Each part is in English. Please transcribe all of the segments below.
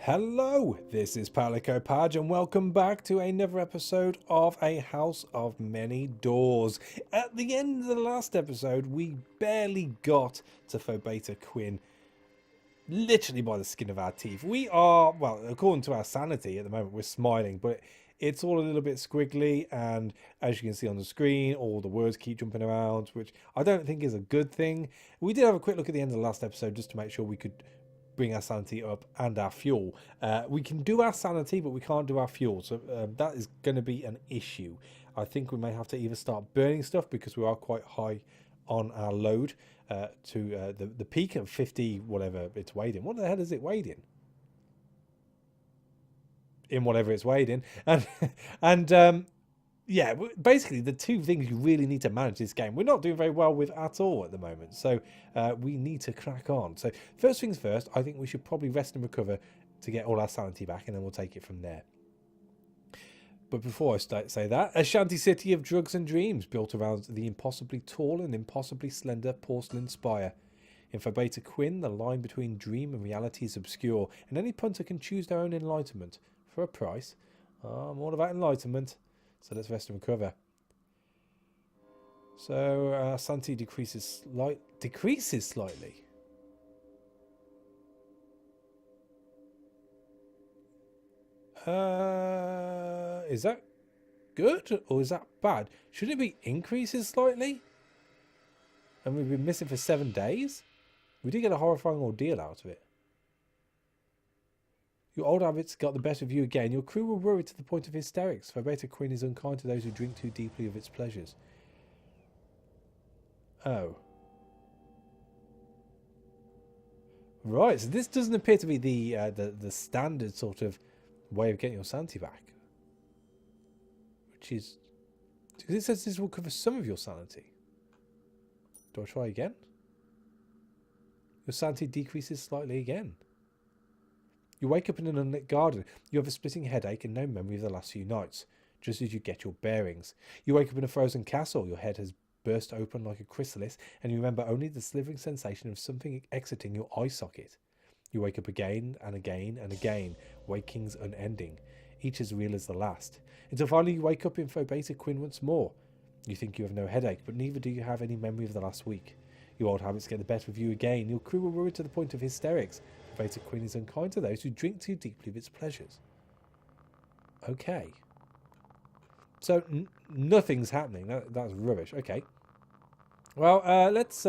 Hello, this is Palicopage and welcome back to another episode of A House of Many Doors. At the end of the last episode, we barely got to Phobetor Quinn, literally by the skin of our teeth. We are, well, according to our sanity at the moment, we're smiling, but it's all a little bit squiggly, and as you can see on the screen, all the words keep jumping around, which I don't think is a good thing. We did have a quick look at the end of the last episode just to make sure we could bring our sanity up and our fuel. We can do our sanity, but we can't do our fuel, so that is going to be an issue. I think we may have to either start burning stuff because we are quite high on our load to the peak of 50 whatever it's weighed in. What the hell is it weighed in whatever it's weighed in, and yeah, basically the two things you really need to manage this game we're not doing very well with at all at the moment, so we need to crack on. So first things first, I think we should probably rest and recover to get all our sanity back, and then we'll take it from there. But before I say that, a shanty city of drugs and dreams built around the impossibly tall and impossibly slender porcelain spire. In Phobetor Quinn, the line between dream and reality is obscure, and any punter can choose their own enlightenment for a price. I'm all about enlightenment. So let's rest and recover. So sanity decreases slightly. Is that good or is that bad? Should it be increases slightly? And we've been missing for 7 days? We did get a horrifying ordeal out of it. Your old habits got the better of you again. Your crew were worried to the point of hysterics. Phobetor Quinn is unkind to those who drink too deeply of its pleasures. Oh. Right, so this doesn't appear to be the standard sort of way of getting your sanity back. Which is... because it says this will cover some of your sanity. Do I try again? Your sanity decreases slightly again. You wake up in an unlit garden. You have a splitting headache and no memory of the last few nights, just as you get your bearings. You wake up in a frozen castle. Your head has burst open like a chrysalis, and you remember only the slithering sensation of something exiting your eye socket. You wake up again and again and again, wakings unending, each as real as the last, until finally you wake up in Phobetor Quinn once more. You think you have no headache, but neither do you have any memory of the last week. Your old habits get the better of you again. Your crew were worried to the point of hysterics. Phobetor Quinn is unkind to those who drink too deeply of its pleasures. Okay. So nothing's happening. That's rubbish. Okay. Well, let's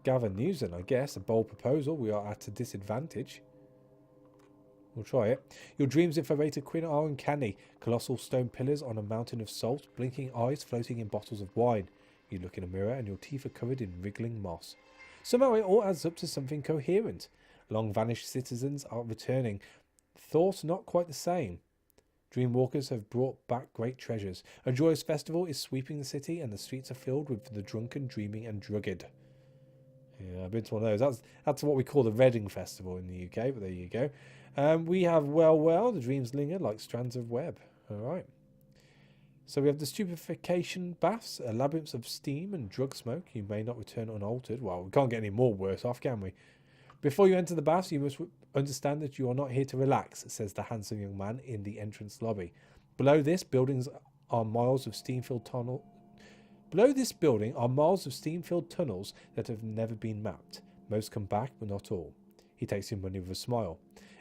gather news then, I guess. A bold proposal. We are at a disadvantage. We'll try it. Your dreams in Phobetor Quinn are uncanny. Colossal stone pillars on a mountain of salt, blinking eyes floating in bottles of wine. You look in a mirror and your teeth are covered in wriggling moss. Somehow it all adds up to something coherent. Long vanished citizens are returning. Thought not quite the same. Dreamwalkers have brought back great treasures. A joyous festival is sweeping the city and the streets are filled with the drunken, dreaming and drugged. Yeah, I've been to one of those. That's what we call the Reading Festival in the UK, but there you go. We have well, the dreams linger like strands of web. Alright. So we have the stupefaction baths, a labyrinth of steam and drug smoke. You may not return unaltered. Well, we can't get any more worse off, can we? Before you enter the baths, you must understand that you are not here to relax, says the handsome young man in the entrance lobby. Below this building are miles of steam-filled tunnels that have never been mapped. Most come back, but not all. He takes your money with a smile.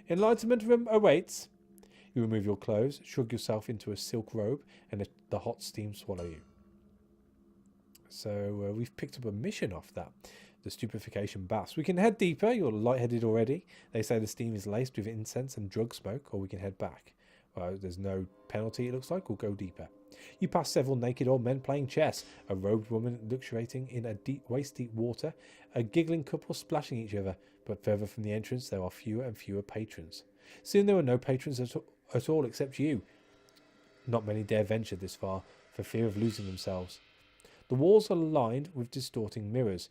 Enlightenment room awaits. You remove your clothes, shrug yourself into a silk robe, and let the hot steam swallow you. So we've picked up a mission off that. The stupefaction baths. We can head deeper. You're lightheaded already. They say the steam is laced with incense and drug smoke, or we can head back. Well, there's no penalty, it looks like. We'll go deeper. You pass several naked old men playing chess, a robed woman luxuriating in a waist-deep water, a giggling couple splashing each other, but further from the entrance there are fewer and fewer patrons. Soon there were no patrons at all except you. Not many dare venture this far, for fear of losing themselves. The walls are lined with distorting mirrors.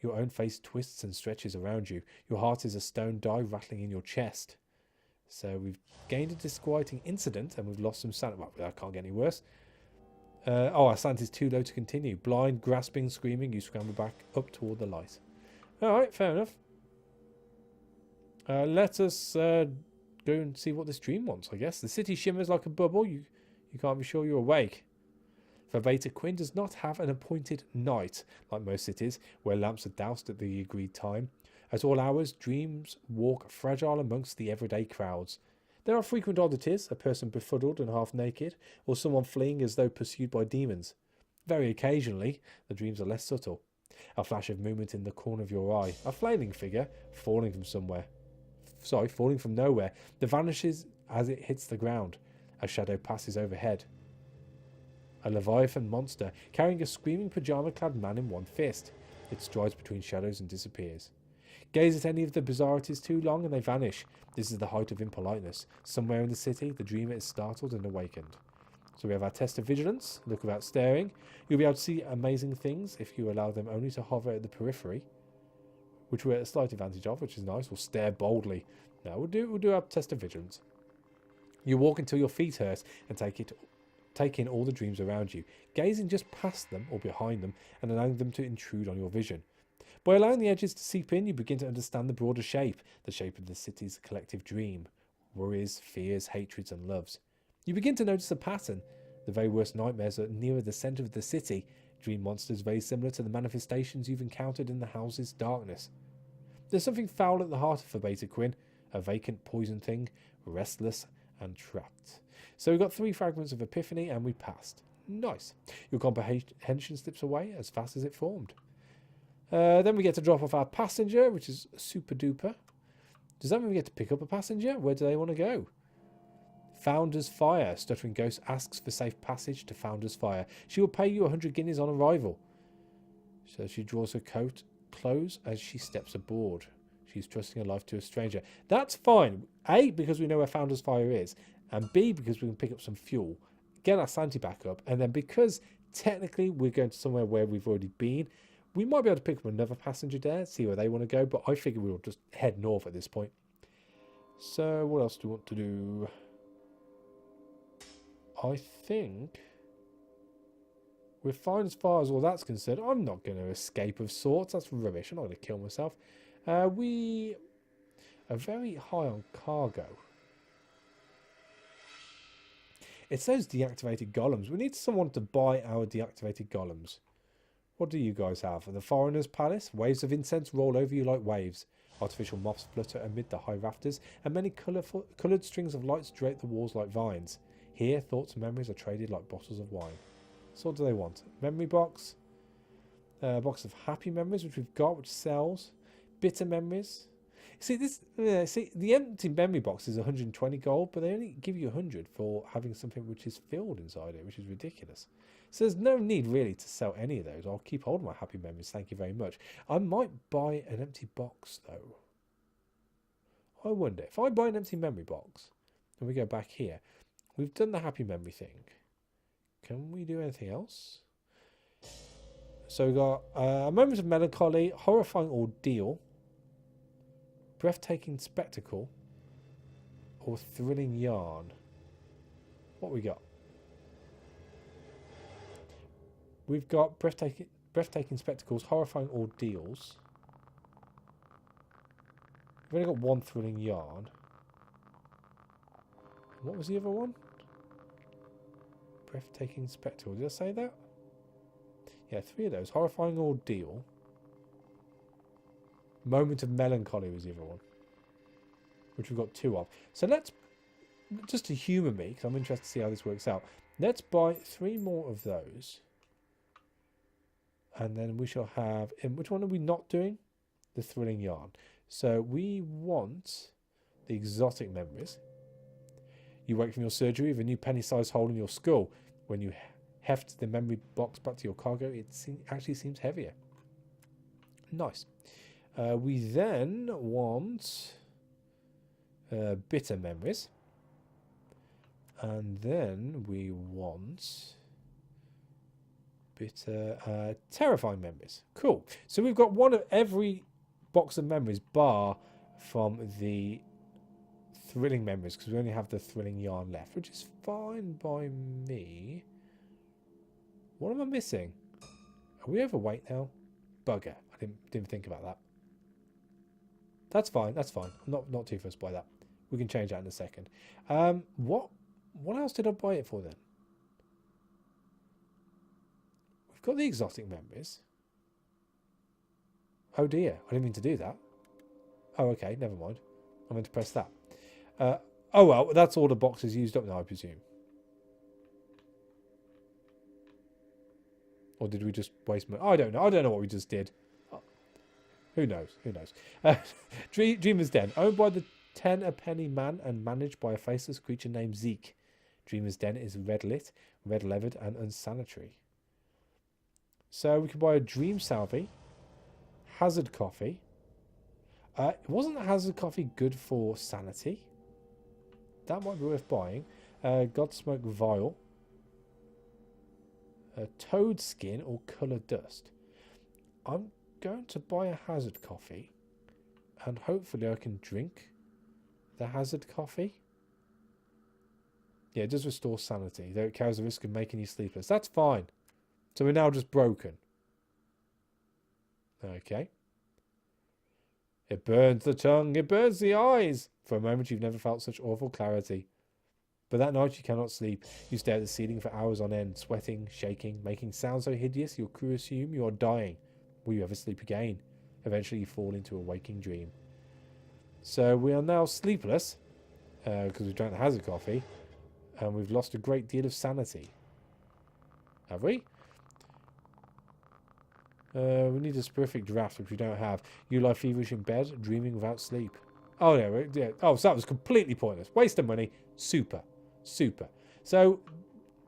Your own face twists and stretches around you. Your heart is a stone die rattling in your chest. So we've gained a disquieting incident and we've lost some sanity. Well, that can't get any worse. Our sanity is too low to continue. Blind, grasping, screaming, you scramble back up toward the light. Alright, fair enough. Let us go and see what this dream wants, I guess. The city shimmers like a bubble. You can't be sure you're awake. Phobetor Quinn does not have an appointed night, like most cities, where lamps are doused at the agreed time. At all hours, dreams walk fragile amongst the everyday crowds. There are frequent oddities, a person befuddled and half naked, or someone fleeing as though pursued by demons. Very occasionally, the dreams are less subtle. A flash of movement in the corner of your eye, a flailing figure falling from nowhere, that vanishes as it hits the ground. A shadow passes overhead. A leviathan monster carrying a screaming pyjama-clad man in one fist. It strides between shadows and disappears. Gaze at any of the bizarrities too long and they vanish. This is the height of impoliteness. Somewhere in the city, the dreamer is startled and awakened. So we have our test of vigilance. Look without staring. You'll be able to see amazing things if you allow them only to hover at the periphery, which we're at a slight advantage of, which is nice. We'll stare boldly. Now we'll do our test of vigilance. You walk until your feet hurt and take in all the dreams around you, gazing just past them or behind them and allowing them to intrude on your vision. By allowing the edges to seep in, you begin to understand the broader shape, the shape of the city's collective dream, worries, fears, hatreds and loves. You begin to notice a pattern. The very worst nightmares are nearer the centre of the city, dream monsters very similar to the manifestations you've encountered in the house's darkness. There's something foul at the heart of Phobetor Quinn, a vacant poison thing, restless and trapped. So we've got 3 fragments of epiphany and we passed. Nice. Your comprehension slips away as fast as it formed. Then we get to drop off our passenger, which is super duper. Does that mean we get to pick up a passenger? Where do they want to go? Founder's Fire. Stuttering Ghost asks for safe passage to Founder's Fire. She will pay you 100 guineas on arrival. So she draws her coat close as she steps aboard. She's trusting her life to a stranger. That's fine. A, because we know where Founder's Fire is. And B, because we can pick up some fuel. Get our sanity back up. And then because technically we're going to somewhere where we've already been, we might be able to pick up another passenger there, see where they want to go. But I figure we'll just head north at this point. So what else do we want to do? I think we're fine as far as all that's concerned. I'm not going to escape of sorts. That's rubbish. I'm not going to kill myself. We are very high on cargo. It says deactivated golems. We need someone to buy our deactivated golems. What do you guys have? The Foreigner's Palace. Waves of incense roll over you like waves. Artificial moths flutter amid the high rafters, and many coloured strings of lights drape the walls like vines. Here, thoughts and memories are traded like bottles of wine. So what do they want? Memory box. Box of happy memories, which we've got, which sells. Bitter memories. See, the empty memory box is 120 gold, but they only give you 100 for having something which is filled inside it, which is ridiculous. So there's no need really to sell any of those. I'll keep hold of my happy memories, thank you very much. I might buy an empty box though. I wonder, if I buy an empty memory box, and we go back here, we've done the happy memory thing. Can we do anything else? So we've got a moment of melancholy, horrifying ordeal, breathtaking spectacle, or thrilling yarn. What we got? We've got breathtaking spectacles, horrifying ordeals. We've only got one thrilling yarn. What was the other one? Breathtaking spectacle. Did I say that? Yeah, 3 of those. Horrifying ordeal. Moment of melancholy was the other one, which we've got 2 of. So let's, just to humour me, because I'm interested to see how this works out, let's buy 3 more of those. And then we shall have, which one are we not doing? The thrilling yarn. So we want the exotic memories. You wake from your surgery with a new penny-sized hole in your skull. When you heft the memory box back to your cargo, it actually seems heavier. Nice. We then want bitter memories. And then we want bitter, terrifying memories. Cool. So we've got one of every box of memories bar from the thrilling memories, because we only have the thrilling yarn left, which is fine by me. What am I missing? Are we overweight now? Bugger. I didn't think about that. That's fine. That's fine. I'm not too fussed by that. We can change that in a second. What else did I buy it for then? We've got the exotic memories. Oh dear, I didn't mean to do that. Oh, okay, never mind. I meant to press that. Oh well, that's all the boxes used up now, I presume. Or did we just waste money? I don't know. I don't know what we just did. Who knows? Who knows? Dreamer's Den. Owned by the 10 a penny man and managed by a faceless creature named Zeke. Dreamer's Den is red lit, red levered, and unsanitary. So we can buy a Dream Salvi. Hazard Coffee. Wasn't Hazard Coffee good for sanity? That might be worth buying. Godsmoke Vial. Toad Skin or Colour Dust. I'm going to buy a Hazard Coffee. And hopefully I can drink the Hazard Coffee. Yeah, it does restore sanity, though it carries the risk of making you sleepless. That's fine. So we're now just broken. Okay. It burns the tongue, it burns the eyes. For a moment you've never felt such awful clarity. But that night you cannot sleep. You stare at the ceiling for hours on end, sweating, shaking, making sounds so hideous your crew assume you are dying. Will you ever sleep again? Eventually you fall into a waking dream. So we are now sleepless, because we drank the Hazard Coffee, and we've lost a great deal of sanity. Have we? We need a specific draft, which we don't have. You lie feverish in bed, dreaming without sleep. Oh, yeah. Oh, so that was completely pointless. Waste of money. Super. Super. So,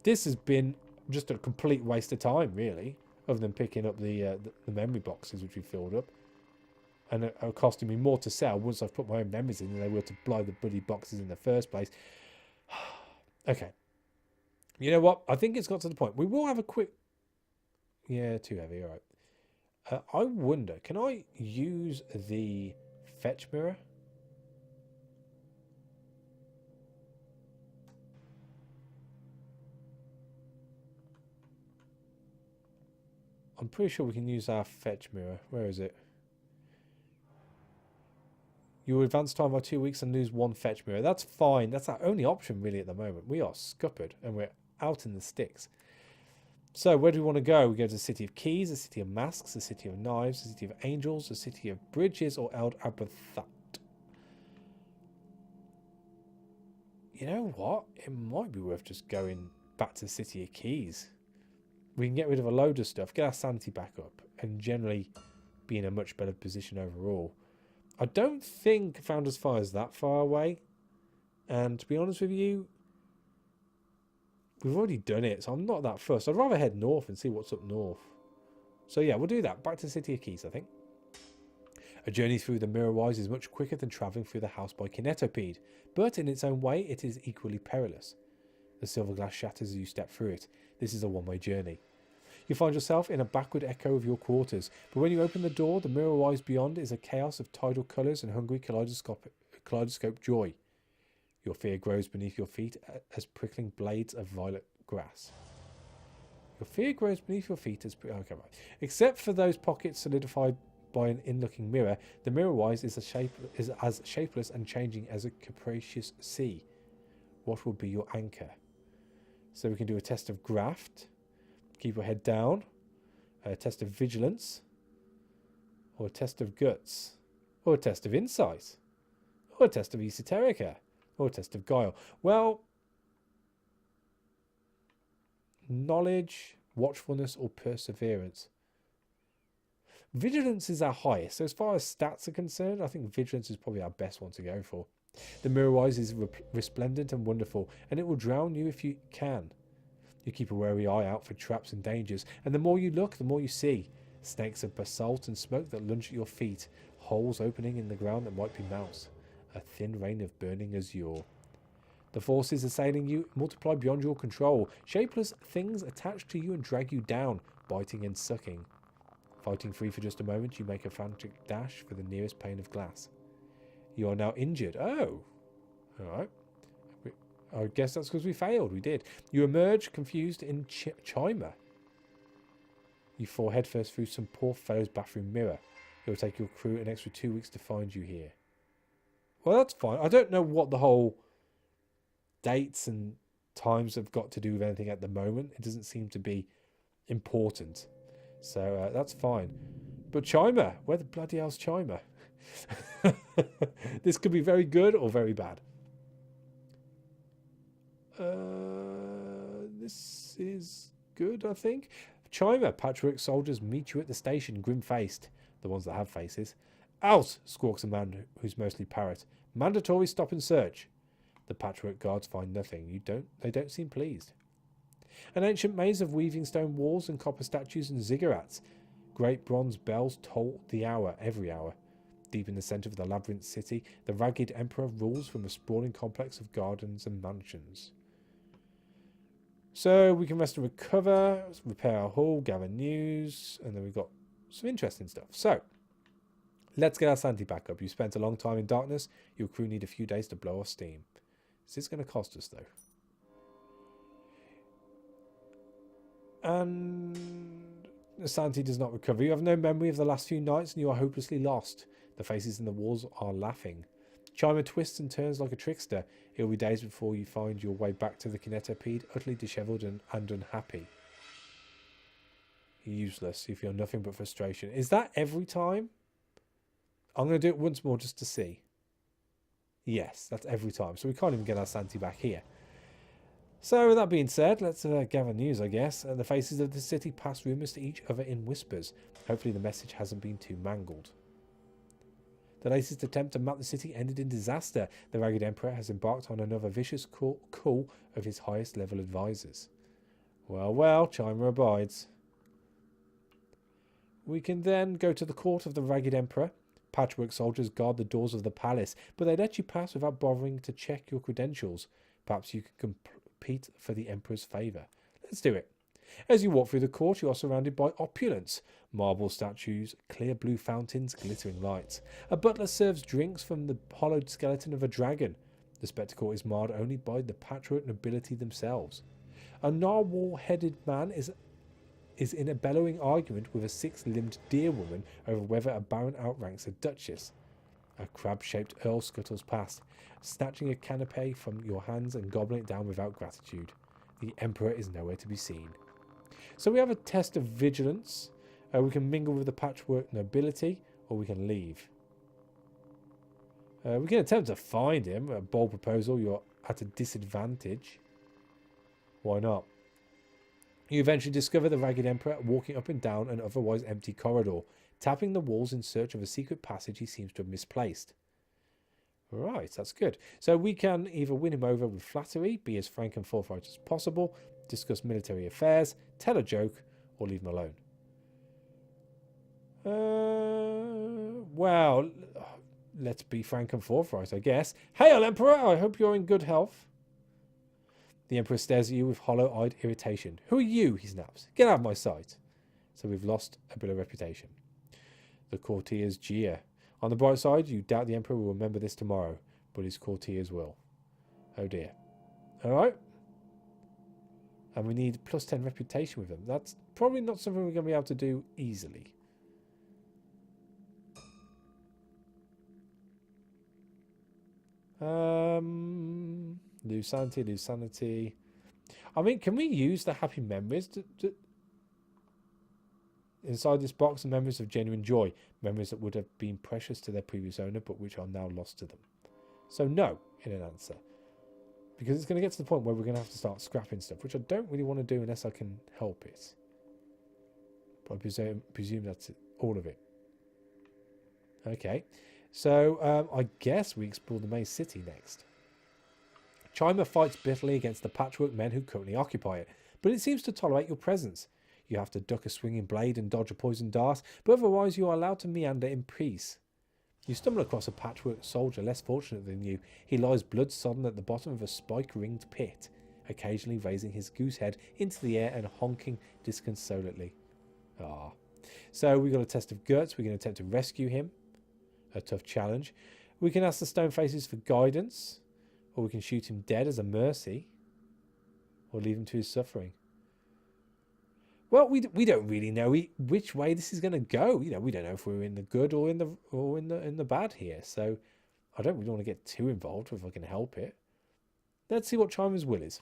this has been just a complete waste of time, really, other than picking up the memory boxes, which we filled up. And are costing me more to sell once I've put my own memories in than they were to buy the bloody boxes in the first place. Okay. You know what? I think it's got to the point. We will have a quick... Yeah, too heavy. All right. I wonder, can I use the fetch mirror? I'm pretty sure we can use our fetch mirror. Where is it? You will advance time by 2 weeks and lose 1 fetch mirror. That's fine. That's our only option really at the moment. We are scuppered and we're out in the sticks. So where do we want to go? We go to the City of Keys, the City of Masks, the City of Knives, the City of Angels, the City of Bridges, or Eld Aberthat. You know what? It might be worth just going back to the City of Keys. We can get rid of a load of stuff, get our sanity back up, and generally be in a much better position overall. I don't think Founders Fire is that far away. And to be honest with you, we've already done it, so I'm not that fussed. I'd rather head north and see what's up north. So yeah, we'll do that. Back to the City of Keys, I think. A journey through the Mirrorwise is much quicker than travelling through the house by kinetopede, but in its own way it is equally perilous. The silver glass shatters as you step through it. This is a one-way journey. You find yourself in a backward echo of your quarters, but when you open the door, the Mirrorwise beyond is a chaos of tidal colours and hungry kaleidoscope joy. Your fear grows beneath your feet as prickling blades of violet grass. Your fear grows beneath your feet as... Okay, right. Except for those pockets solidified by an in-looking mirror, the Mirrorwise is as shapeless and changing as a capricious sea. What will be your anchor? So we can do a test of graft. Keep your head down. A test of vigilance. Or a test of guts. Or a test of insight. Or a test of esoterica. Or a test of guile. Well, knowledge, watchfulness, or perseverance. Vigilance is our highest. So as far as stats are concerned, I think vigilance is probably our best one to go for. The Mirrorwise is resplendent and wonderful, and it will drown you if you can. You keep a wary eye out for traps and dangers, and the more you look, the more you see. Snakes of basalt and smoke that lunge at your feet, holes opening in the ground that might be mouse, a thin rain of burning azure. The forces assailing you multiply beyond your control. Shapeless things attach to you and drag you down, biting and sucking. Fighting free for just a moment, you make a frantic dash for the nearest pane of glass. You are now injured. Oh, alright. I guess that's because we failed. We did. You emerge confused in Chima. You fall headfirst through some poor fellow's bathroom mirror. It will take your crew an extra 2 weeks to find you here. Well, that's fine. I don't know what the whole dates and times have got to do with anything at the moment. It doesn't seem to be important. So that's fine. But Chimer, where the bloody hell's Chimer? This could be very good or very bad. This is good, I think. Chimer, patchwork soldiers meet you at the station, grim-faced. The ones that have faces. Out, squawks a man who's mostly parrot. Mandatory stop and search. The patchwork guards find nothing. They don't seem pleased. An ancient maze of weaving stone walls and copper statues and ziggurats. Great bronze bells toll the hour, every hour. Deep in the centre of the labyrinth city, the ragged emperor rules from a sprawling complex of gardens and mansions. So we can rest and recover, repair our hull, gather news, and then we've got some interesting stuff. So, let's get our sanity back up. You spent a long time in darkness. Your crew need a few days to blow off steam. Is this going to cost us, though? And the sanity does not recover. You have no memory of the last few nights, and you are hopelessly lost. The faces in the walls are laughing. Chimer twists and turns like a trickster. It will be days before you find your way back to the kinetopede, utterly dishevelled and unhappy. Useless. You feel nothing but frustration. Is that every time? I'm going to do it once more just to see. Yes, that's every time. So we can't even get our sanity back here. So with that being said, let's gather news, I guess. The faces of the city pass rumours to each other in whispers. Hopefully the message hasn't been too mangled. The latest attempt to map the city ended in disaster. The Ragged Emperor has embarked on another vicious coup of his highest level advisors. Well, well, Chimer abides. We can then go to the court of the Ragged Emperor. Patchwork soldiers guard the doors of the palace, but they let you pass without bothering to check your credentials. Perhaps you can compete for the Emperor's favour. Let's do it. As you walk through the court, you are surrounded by opulence. Marble statues, clear blue fountains, glittering lights. A butler serves drinks from the hollowed skeleton of a dragon. The spectacle is marred only by the patchwork nobility themselves. A narwhal-headed man is in a bellowing argument with a six-limbed deer woman over whether a baron outranks a duchess. A crab-shaped earl scuttles past, snatching a canapé from your hands and gobbling it down without gratitude. The Emperor is nowhere to be seen. So we have a test of vigilance. We can mingle with the patchwork nobility, or we can leave. We can attempt to find him. A bold proposal. You're at a disadvantage. Why not? You eventually discover the Ragged Emperor walking up and down an otherwise empty corridor, tapping the walls in search of a secret passage he seems to have misplaced. Right, that's good. So we can either win him over with flattery, be as frank and forthright as possible, discuss military affairs, tell a joke, or leave him alone. Well, let's be frank and forthright, I guess. Hail, Emperor! I hope you're in good health. The Emperor stares at you with hollow-eyed irritation. Who are you? He snaps. Get out of my sight. So we've lost a bit of reputation. The courtiers jeer. On the bright side, you doubt the Emperor will remember this tomorrow, but his courtiers will. Oh dear. Alright. And we need plus 10 reputation with them. That's probably not something we're going to be able to do easily. Lose sanity, lose sanity. I mean, can we use the happy memories inside this box? Of memories of genuine joy, memories that would have been precious to their previous owner, but which are now lost to them. So no, in an answer, because it's going to get to the point where we're going to have to start scrapping stuff, which I don't really want to do unless I can help it. But I presume that's all of it. Okay, so I guess we explore the main city next. Chimer fights bitterly against the patchwork men who currently occupy it, but it seems to tolerate your presence. You have to duck a swinging blade and dodge a poison dart, but otherwise you are allowed to meander in peace. You stumble across a patchwork soldier less fortunate than you. He lies blood-sodden at the bottom of a spike-ringed pit, occasionally raising his goose head into the air and honking disconsolately. So we got a test of guts. We're going to attempt to rescue him. A tough challenge. We can ask the stone faces for guidance, or we can shoot him dead as a mercy, or leave him to his suffering. Well, we don't really know which way this is going to go. You know, we don't know if we're in the good or in the bad here. So I don't really want to get too involved if I can help it. Let's see what Chima's will is.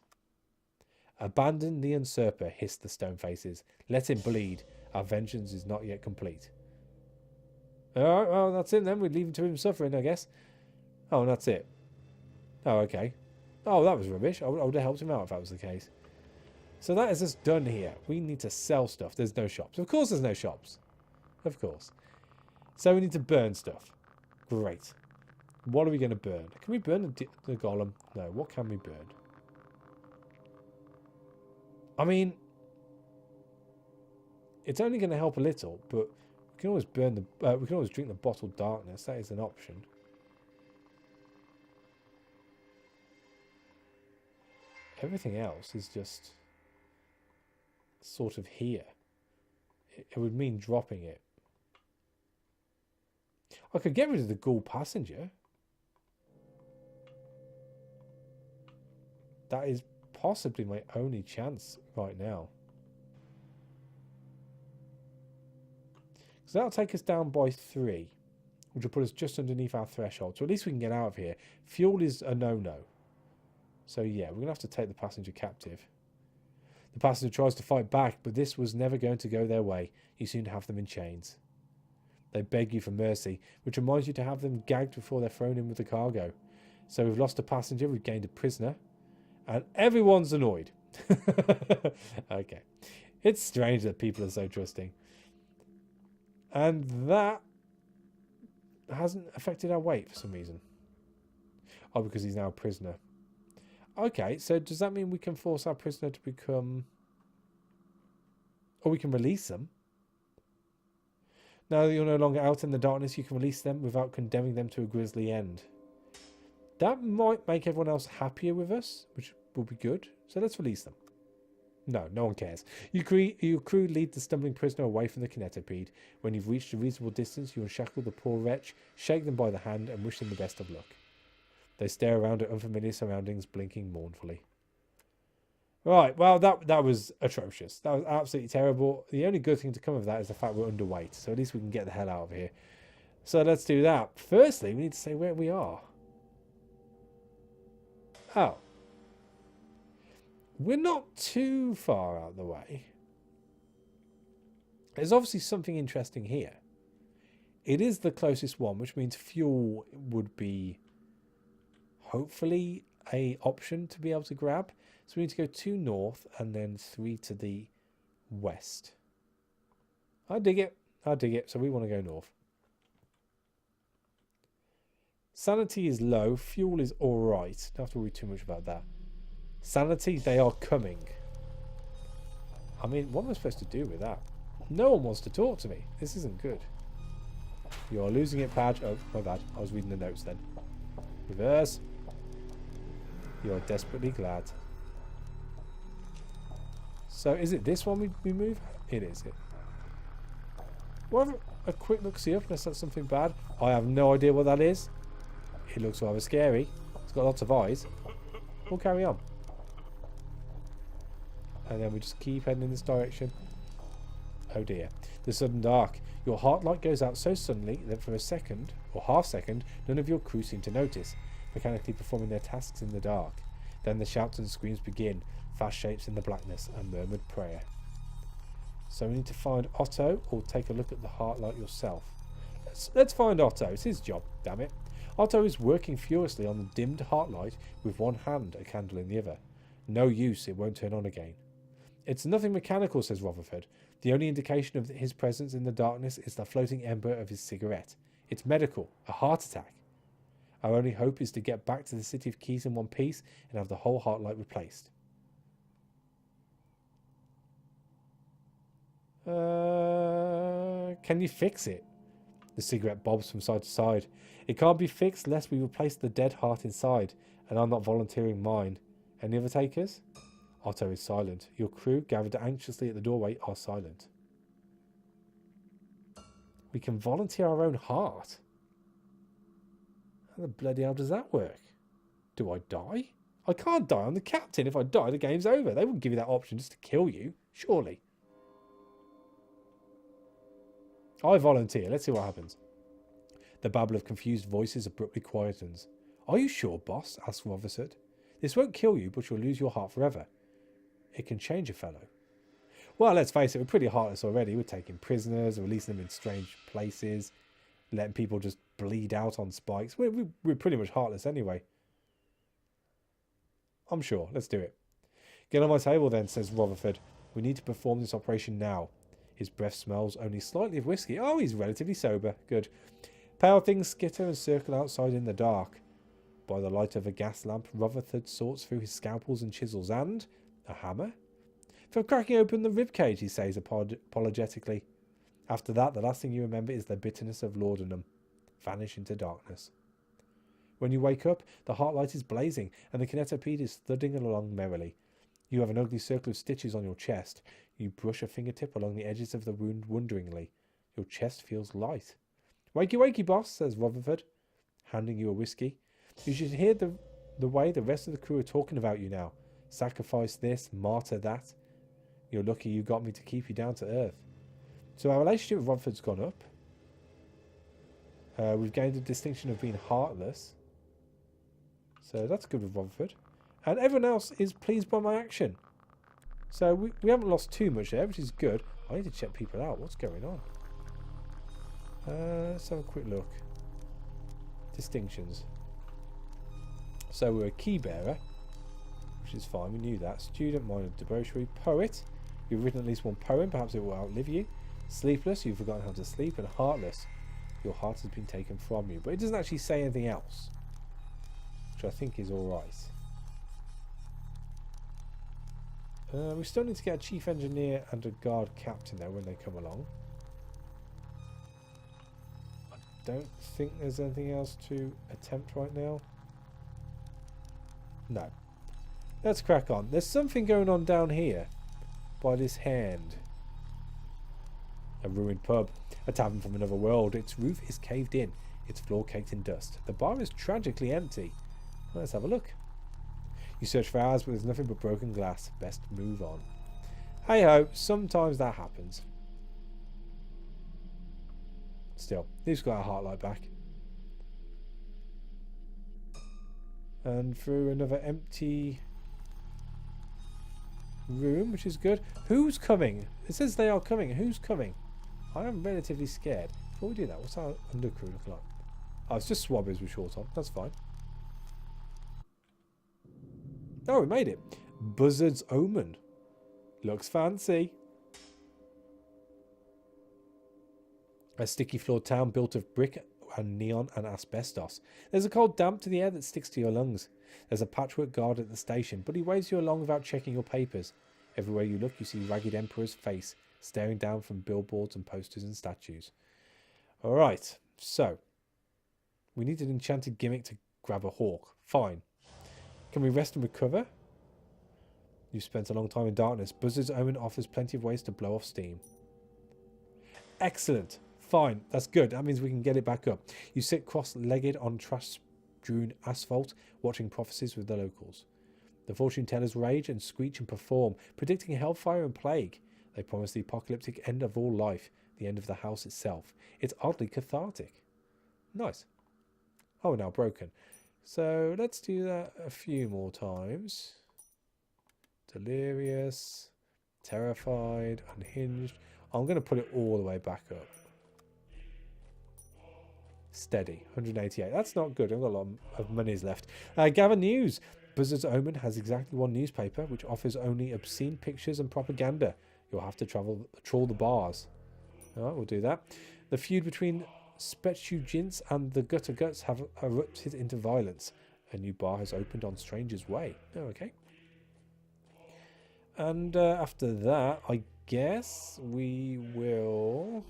Abandon the usurper, hissed the stone faces. Let him bleed. Our vengeance is not yet complete. Alright, well, that's him then. We leave him to him suffering, I guess. Oh, and that's it. Oh, okay. Oh, that was rubbish. I would have helped him out if that was the case. So that is us done here. We need to sell stuff. There's no shops. Of course there's no shops. Of course. So we need to burn stuff. Great. What are we going to burn? Can we burn the golem? No. What can we burn? I mean, it's only going to help a little, but we can always burn the. We can always drink the bottled darkness. That is an option. Everything else is just sort of here. It would mean dropping it. I could get rid of the ghoul passenger. That is possibly my only chance right now. So that'll take us down by 3, which will put us just underneath our threshold. So at least we can get out of here. Fuel is a no-no. So yeah, we're going to have to take the passenger captive. The passenger tries to fight back, but this was never going to go their way. You soon have them in chains. They beg you for mercy, which reminds you to have them gagged before they're thrown in with the cargo. So we've lost a passenger, we've gained a prisoner, and everyone's annoyed. Okay. It's strange that people are so trusting. And that hasn't affected our weight for some reason. Oh, because he's now a prisoner. Okay, so does that mean we can force our prisoner to become... Or we can release them? Now that you're no longer out in the darkness, you can release them without condemning them to a grisly end. That might make everyone else happier with us, which will be good. So let's release them. No, no one cares. Your crew lead the stumbling prisoner away from the kinetopede. When you've reached a reasonable distance, you unshackle the poor wretch, shake them by the hand, and wish them the best of luck. They stare around at unfamiliar surroundings, blinking mournfully. Right, well, that was atrocious. That was absolutely terrible. The only good thing to come of that is the fact we're underweight, so at least we can get the hell out of here. So let's do that. Firstly, we need to say where we are. Oh. We're not too far out of the way. There's obviously something interesting here. It is the closest one, which means fuel would be hopefully a option to be able to grab. So we need to go 2 north and then 3 to the west. I dig it. I dig it. So we want to go north. Sanity is low. Fuel is alright. Don't have to worry too much about that. Sanity, they are coming. I mean, what am I supposed to do with that? No one wants to talk to me. This isn't good. You are losing it, Padge. Oh, my bad. I was reading the notes then. Reverse. You are desperately glad. So, is it this one we move? It is it. We'll have a quick look see up unless that's something bad. I have no idea what that is. It looks rather scary. It's got lots of eyes. We'll carry on. And then we just keep heading in this direction. Oh dear. The sudden dark. Your heart light goes out so suddenly that for a second, or half second, none of your crew seem to notice, mechanically performing their tasks in the dark. Then the shouts and screams begin, fast shapes in the blackness, and murmured prayer. So we need to find Otto, or take a look at the heart light yourself. Let's find Otto. It's his job, damn it. Otto is working furiously on the dimmed heart light with one hand, a candle in the other. No use, it won't turn on again. It's nothing mechanical, says Rutherford. The only indication of his presence in the darkness is the floating ember of his cigarette. It's medical, a heart attack. Our only hope is to get back to the City of Keys in one piece and have the whole heart light replaced. Can you fix it? The cigarette bobs from side to side. It can't be fixed lest we replace the dead heart inside, and I'm not volunteering mine. Any other takers? Otto is silent. Your crew, gathered anxiously at the doorway, are silent. We can volunteer our own heart? How the bloody hell does that work? Do I die? I can't die. I'm the captain. If I die, the game's over. They wouldn't give you that option just to kill you, surely. I volunteer. Let's see what happens. The babble of confused voices abruptly quietens. Are you sure, boss? Asks Rotherford. This won't kill you, but you'll lose your heart forever. It can change a fellow. Well, let's face it, we're pretty heartless already. We're taking prisoners, releasing them in strange places, letting people just bleed out on spikes. We're pretty much heartless anyway. I'm sure. Let's do it. Get on my table then, says Rotherford. We need to perform this operation now. His breath smells only slightly of whiskey. Oh, he's relatively sober. Good. Pale things skitter and circle outside in the dark. By the light of a gas lamp, Rotherford sorts through his scalpels and chisels and... a hammer? For cracking open the ribcage, he says apologetically. After that, the last thing you remember is the bitterness of laudanum. Vanish into darkness. When you wake up, the heartlight is blazing, and the kinetopede is thudding along merrily. You have an ugly circle of stitches on your chest. You brush a fingertip along the edges of the wound wonderingly. Your chest feels light. Wakey, wakey, boss, says Rotherford, handing you a whiskey. You should hear the way the rest of the crew are talking about you now. Sacrifice this, martyr that. You're lucky you got me to keep you down to earth. So our relationship with Rotherford's gone up. We've gained the distinction of being heartless. So that's good with Rotherford. And everyone else is pleased by my action. So we haven't lost too much there, which is good. I need to check people out. What's going on? Let's have a quick look. Distinctions. So we're a key bearer, which is fine. We knew that. Student, minor, debauchery, poet. You've written at least one poem. Perhaps it will outlive you. Sleepless. You've forgotten how to sleep. And heartless. Your heart has been taken from you. But it doesn't actually say anything else, which I think is alright. We still need to get a chief engineer and a guard captain there when they come along. I don't think there's anything else to attempt right now. No. Let's crack on. There's something going on down here by this hand. A ruined pub. A tavern from another world. Its roof is caved in. Its floor caked in dust. The bar is tragically empty. Let's have a look. You search for hours, but there's nothing but broken glass. Best move on. Hey ho, sometimes that happens. Still, he's got a heart light back. And through another empty room, which is good. Who's coming? It says they are coming. Who's coming? I am relatively scared. Before we do that, what's our undercrew look like? Oh, it's just swabbers with short on. That's fine. Oh, we made it. Buzzard's Omen. Looks fancy. A sticky floored town built of brick and neon and asbestos. There's a cold damp to the air that sticks to your lungs. There's a patchwork guard at the station, but he waves you along without checking your papers. Everywhere you look, you see Ragged Emperor's face, staring down from billboards and posters and statues. Alright, so. We need an enchanted gimmick to grab a hawk. Fine. Can we rest and recover? You've spent a long time in darkness. Buzzard's Omen offers plenty of ways to blow off steam. Excellent. Fine. That's good. That means we can get it back up. You sit cross-legged on trash-strewn asphalt, watching prophecies with the locals. The fortune tellers rage and screech and perform, predicting hellfire and plague. They promise the apocalyptic end of all life, the end of the house itself. It's oddly cathartic. Nice. Oh, we're now broken. So let's do that a few more times. Delirious, terrified, unhinged. I'm going to put it all the way back up. Steady, 188. That's not good. I've got a lot of monies left. Gather news. Buzzard's Omen has exactly one newspaper, which offers only obscene pictures and propaganda. You'll have to trawl the bars. All right, we'll do that. The feud between Spetugins and the Gutter Guts have erupted into violence. A new bar has opened on Stranger's Way. Oh, okay. And after that, I guess we will...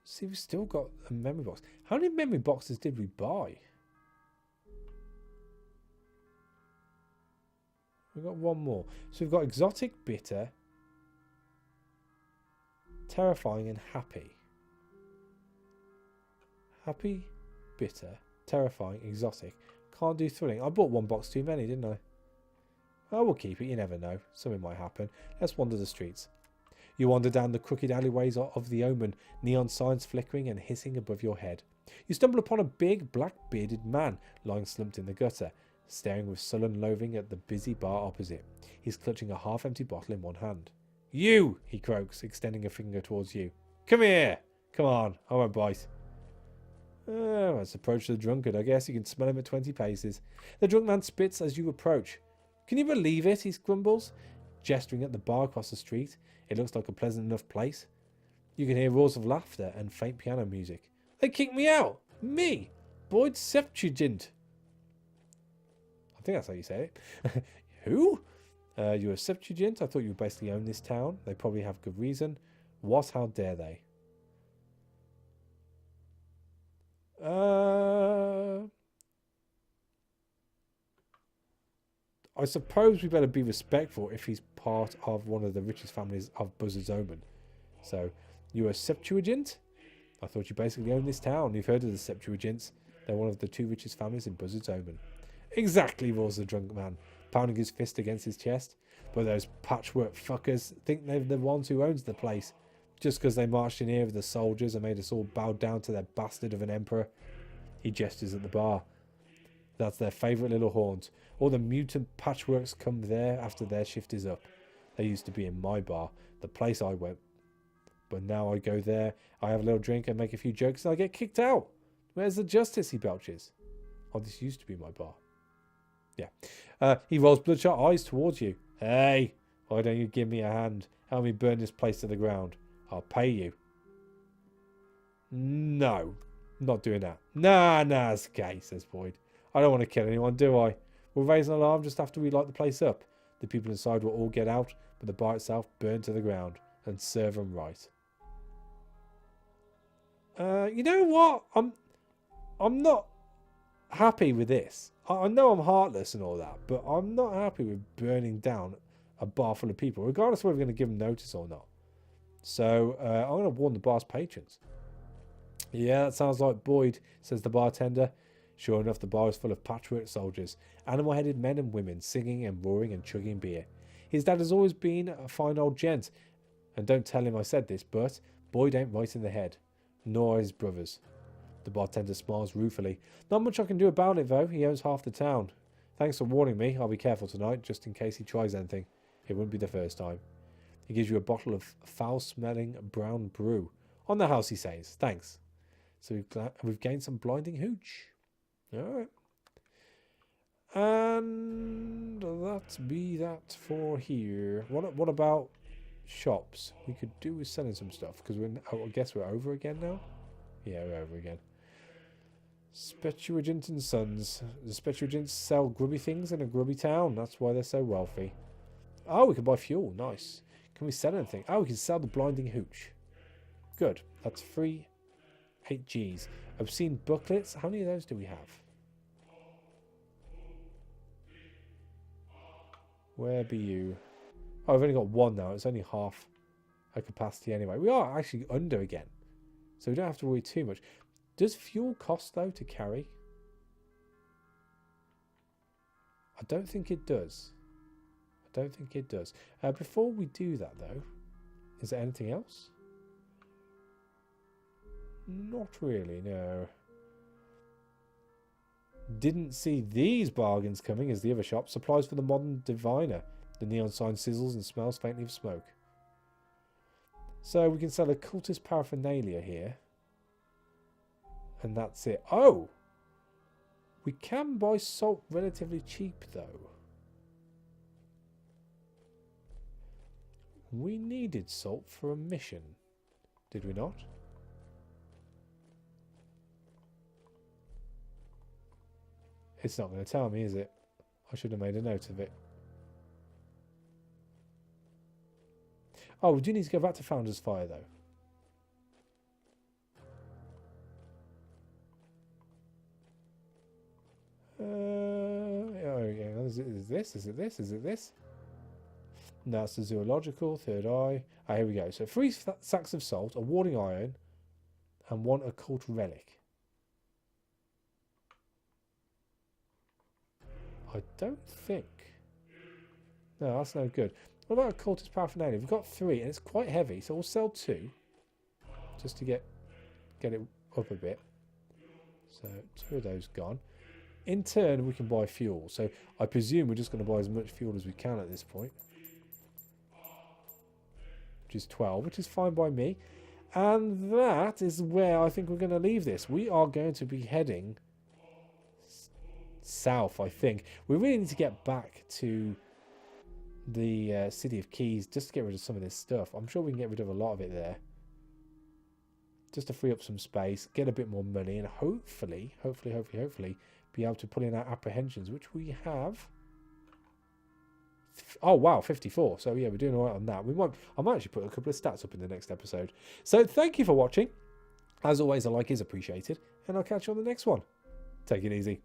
See, we've still got a memory box. How many memory boxes did we buy? We've got one more. So we've got exotic, bitter, terrifying, and happy. Happy, bitter, terrifying, exotic. Can't do thrilling. I bought one box too many, didn't I? I will keep it. You never know. Something might happen. Let's wander the streets. You wander down the crooked alleyways of the Omen, neon signs flickering and hissing above your head. You stumble upon a big, black-bearded man lying slumped in the gutter, staring with sullen loathing at the busy bar opposite. He's clutching a half-empty bottle in one hand. "You!" he croaks, extending a finger towards you. "Come here! Come on, I won't bite." Let's approach the drunkard. I guess you can smell him at 20 paces. The drunk man spits as you approach. "Can you believe it?" he grumbles, gesturing at the bar across the street. It looks like a pleasant enough place. You can hear roars of laughter and faint piano music. "They kicked me out! Me! Boyd Septuagint!" I think that's how you say it. "Who? You're a Septuagint? I thought you basically own this town. They probably have good reason. What? How dare they?" I suppose we better be respectful if he's part of one of the richest families of Buzzard's Omen. So, you're a Septuagint? I thought you basically owned this town. You've heard of the Septuagints. They're one of the 2 richest families in Buzzard's Omen. "Exactly," roars the drunk man, pounding his fist against his chest. "But those patchwork fuckers think they're the ones who owns the place. Just because they marched in here with the soldiers and made us all bow down to their bastard of an emperor." He gestures at the bar. "That's their favourite little haunt. All the mutant patchworks come there after their shift is up. They used to be in my bar, the place I went. But now I go there, I have a little drink and make a few jokes and I get kicked out. Where's the justice?" he belches. "Oh, this used to be my bar." Yeah. He rolls bloodshot eyes towards you. "Hey, why don't you give me a hand? Help me burn this place to the ground. I'll pay you." "No, not doing that." Nah, it's okay," says Boyd. "I don't want to kill anyone, do I? We'll raise an alarm just after we light the place up. The people inside will all get out, but the bar itself burn to the ground, and serve them right." You know what? I'm not happy with this. I know I'm heartless and all that, but I'm not happy with burning down a bar full of people, regardless of whether we're going to give them notice or not. So I'm going to warn the bar's patrons. "Yeah, that sounds like Boyd," says the bartender. Sure enough, the bar is full of patchwork soldiers, animal-headed men and women, singing and roaring and chugging beer. His dad has always been a fine old gent, and don't tell him I said this, but Boyd ain't right in the head, nor his brothers. The bartender smiles ruefully. "Not much I can do about it, though. He owns half the town. Thanks for warning me. I'll be careful tonight, just in case he tries anything. It wouldn't be the first time." He gives you a bottle of foul-smelling brown brew. "On the house," he says. "Thanks." So we've gained some blinding hooch. Alright. And that be that for here. What about shops? We could do with selling some stuff, because I guess we're over again now? Yeah, we're over again. Septuagint and Sons. The Septuagins sell grubby things in a grubby town. That's why they're so wealthy. Oh, we can buy fuel. Nice. Can we sell anything? Oh, we can sell the blinding hooch. Good. That's free. 8 Gs. Obscene booklets. How many of those do we have? Where be you? Oh, I've only got 1 now. It's only half a capacity anyway. We are actually under again, so we don't have to worry too much. Does fuel cost, though, to carry? I don't think it does. I don't think it does. Before we do that, though, is there anything else? Not really, no. Didn't see these bargains coming as the other shop. Supplies for the modern diviner. The neon sign sizzles and smells faintly of smoke. So we can sell a cultist paraphernalia here. And that's it. Oh! We can buy salt relatively cheap, though. We needed salt for a mission. Did we not? It's not going to tell me, is it? I should have made a note of it. Oh, we do need to go back to Founder's Fire, though. Oh, yeah. Is it this? Is it this? Is it this? No, it's the zoological, third eye. Ah, here we go. So 3 sacks of salt, a warding iron, and 1 occult relic. I don't think. No, that's no good. What about occultist paraphernalia? We've got 3 and it's quite heavy, so we'll sell 2 just to get it up a bit. So 2 of those gone. In turn, we can buy fuel. So I presume we're just going to buy as much fuel as we can at this point. Which is 12, which is fine by me. And that is where I think we're going to leave this. We are going to be heading south, I think. We really need to get back to the City of Keys just to get rid of some of this stuff. I'm sure we can get rid of a lot of it there. Just to free up some space, get a bit more money, and hopefully, be able to pull in our apprehensions, which we have. Oh wow, 54. So yeah, we're doing all right on that. I might actually put a couple of stats up in the next episode. So thank you for watching. As always, a like is appreciated, and I'll catch you on the next one. Take it easy.